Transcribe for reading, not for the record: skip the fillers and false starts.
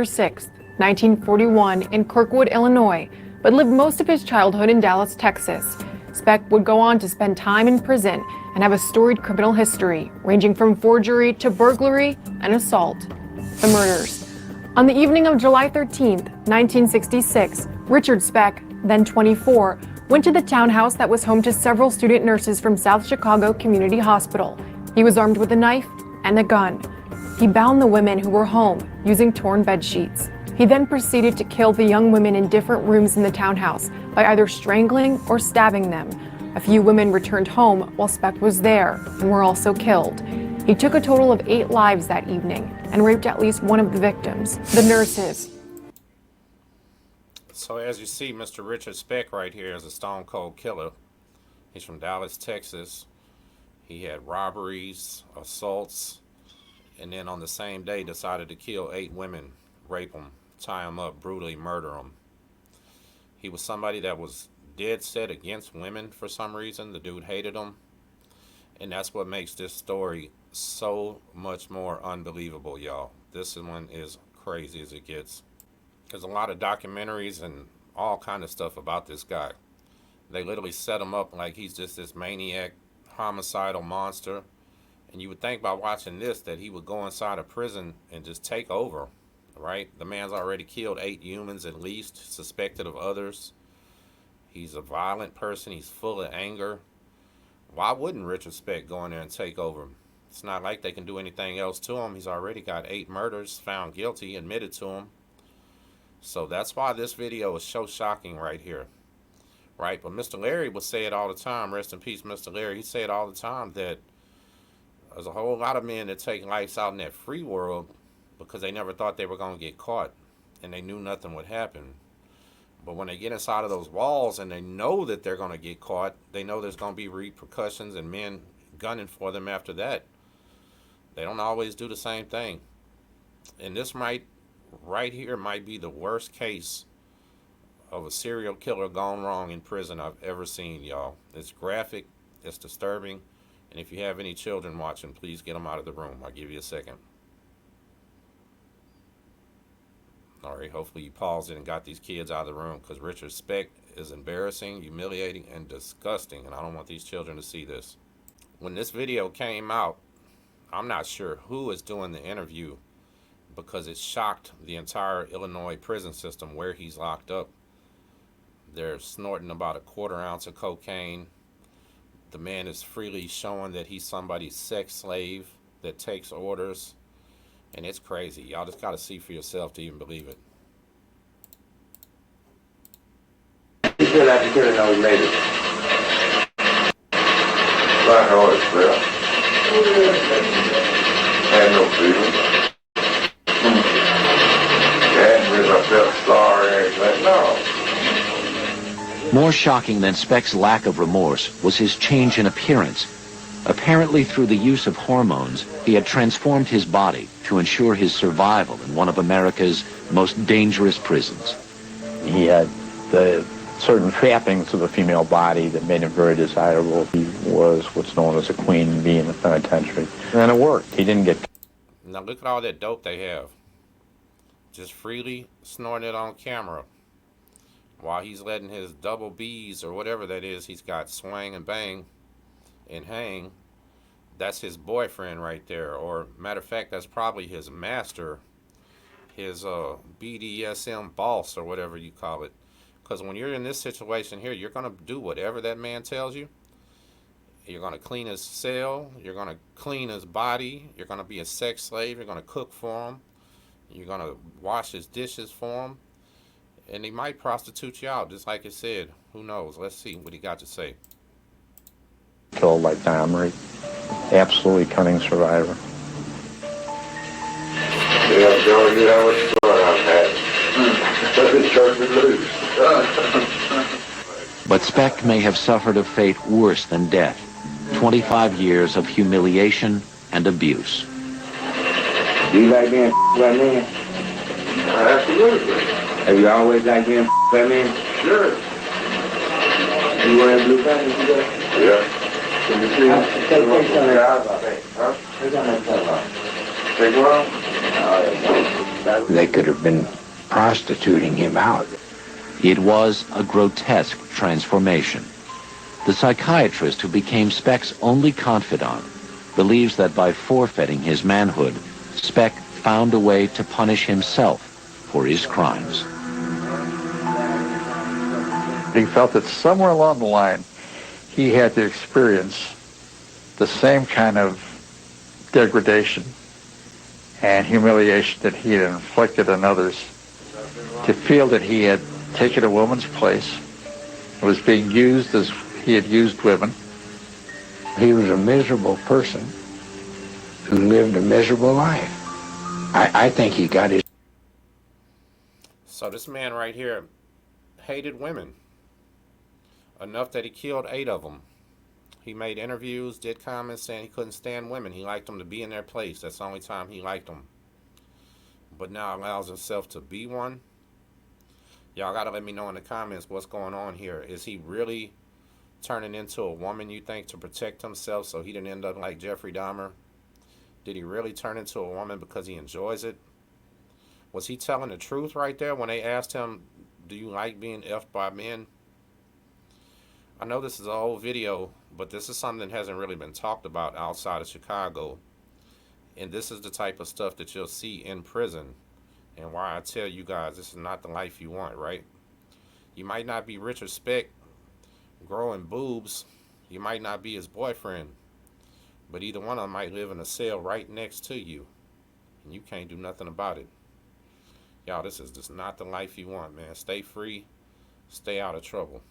6, 1941 in Kirkwood, Illinois, but lived most of his childhood in Dallas, Texas. Speck would go on to spend time in prison and have a storied criminal history, ranging from forgery to burglary and assault. The murders. On the evening of July 13, 1966, Richard Speck, then 24, went to the townhouse that was home to several student nurses from South Chicago Community Hospital. He was armed with a knife and a gun. He bound the women who were home using torn bed sheets. He then proceeded to kill the young women in different rooms in the townhouse by either strangling or stabbing them. A few women returned home while Speck was there and were also killed. He took a total of 8 lives that evening and raped at least one of the victims, the nurses. So as you see, Mr. Richard Speck right here is a stone cold killer. He's from Dallas, Texas. He had robberies, assaults, and then on the same day decided to kill 8 women, rape them, tie them up, brutally murder them. He was somebody that was dead set against women for some reason. The dude hated them. And that's what makes this story so much more unbelievable, y'all. This one is crazy as it gets. There's a lot of documentaries and all kind of stuff about this guy. They literally set him up like he's just this maniac, homicidal monster. And you would think by watching this that he would go inside a prison and just take over, right? The man's already killed 8 humans at least, suspected of others. He's a violent person. He's full of anger. Why wouldn't Richard Speck go in there and take over? It's not like they can do anything else to him. He's already got 8 murders, found guilty, admitted to them. So that's why this video is so shocking right here, right? But Mr. Larry would say it all the time. Rest in peace, Mr. Larry. He'd say it all the time that there's a whole lot of men that take lives out in that free world because they never thought they were going to get caught and they knew nothing would happen. But when they get inside of those walls and they know that they're going to get caught, they know there's going to be repercussions and men gunning for them after that. They don't always do the same thing. And this right here might be the worst case of a serial killer gone wrong in prison I've ever seen, y'all. It's graphic, it's disturbing, and if you have any children watching, please get them out of the room. I'll give you a second. All right, hopefully you paused it and got these kids out of the room, because Richard Speck is embarrassing, humiliating, and disgusting, and I don't want these children to see this. When this video came out, I'm not sure who is doing the interview, because it shocked the entire Illinois prison system where he's locked up. They're snorting about a 1/4 ounce of cocaine. The man is freely showing that he's somebody's sex slave that takes orders. And it's crazy. Y'all just got to see for yourself to even believe it. You feel like you could have known later. Like I always felt. Had no feeling. I felt sorry, but no. More shocking than Speck's lack of remorse was his change in appearance. Apparently through the use of hormones, he had transformed his body to ensure his survival in one of America's most dangerous prisons. He had the certain trappings of a female body that made him very desirable. He was what's known as a queen bee in the penitentiary. And it worked. He didn't get... Now look at all that dope they have. Just freely snorting it on camera. While he's letting his double B's or whatever that is he's got swing and bang and hang. That's his boyfriend right there. Or matter of fact, that's probably his master. His BDSM boss or whatever you call it. Because when you're in this situation here, you're going to do whatever that man tells you. You're going to clean his cell. You're going to clean his body. You're going to be a sex slave. You're going to cook for him. You're going to wash his dishes for him. And he might prostitute you out, just like it said. Who knows? Let's see what he got to say. Killed like Dahmer. Absolutely cunning survivor. Yeah, Joe, you know what's going on, Pat. The church would lose. But Speck may have suffered a fate worse than death. 25 years of humiliation and abuse. Do you like being by men? Absolutely. Have you always liked being by men? Sure. You wearing blue pants today? Yeah. Can you see them? Take pictures on the eyes, I think. Huh? Take them on the telephone. Take them on? Oh, yeah. They could have been prostituting him out. It was a grotesque transformation. The psychiatrist who became Speck's only confidant believes that by forfeiting his manhood, Speck found a way to punish himself for his crimes. He felt that somewhere along the line, he had to experience the same kind of degradation and humiliation that he had inflicted on others, to feel that he had taken a woman's place, was being used as he had used women. He was a miserable person who lived a miserable life. I think he got his... So this man right here hated women enough that he killed 8 of them. He made interviews, did comments saying he couldn't stand women. He liked them to be in their place. That's the only time he liked them. But now allows himself to be one. Y'all gotta let me know in the comments what's going on here. Is he really turning into a woman, you think, to protect himself so he didn't end up like Jeffrey Dahmer? Did he really turn into a woman because he enjoys it? Was he telling the truth right there when they asked him, do you like being effed by men? I know this is an old video, but this is something that hasn't really been talked about outside of Chicago. And this is the type of stuff that you'll see in prison. And why I tell you guys, this is not the life you want, right? You might not be Richard Speck growing boobs. You might not be his boyfriend. But either one of them might live in a cell right next to you. And you can't do nothing about it. Y'all, this is just not the life you want, man. Stay free. Stay out of trouble.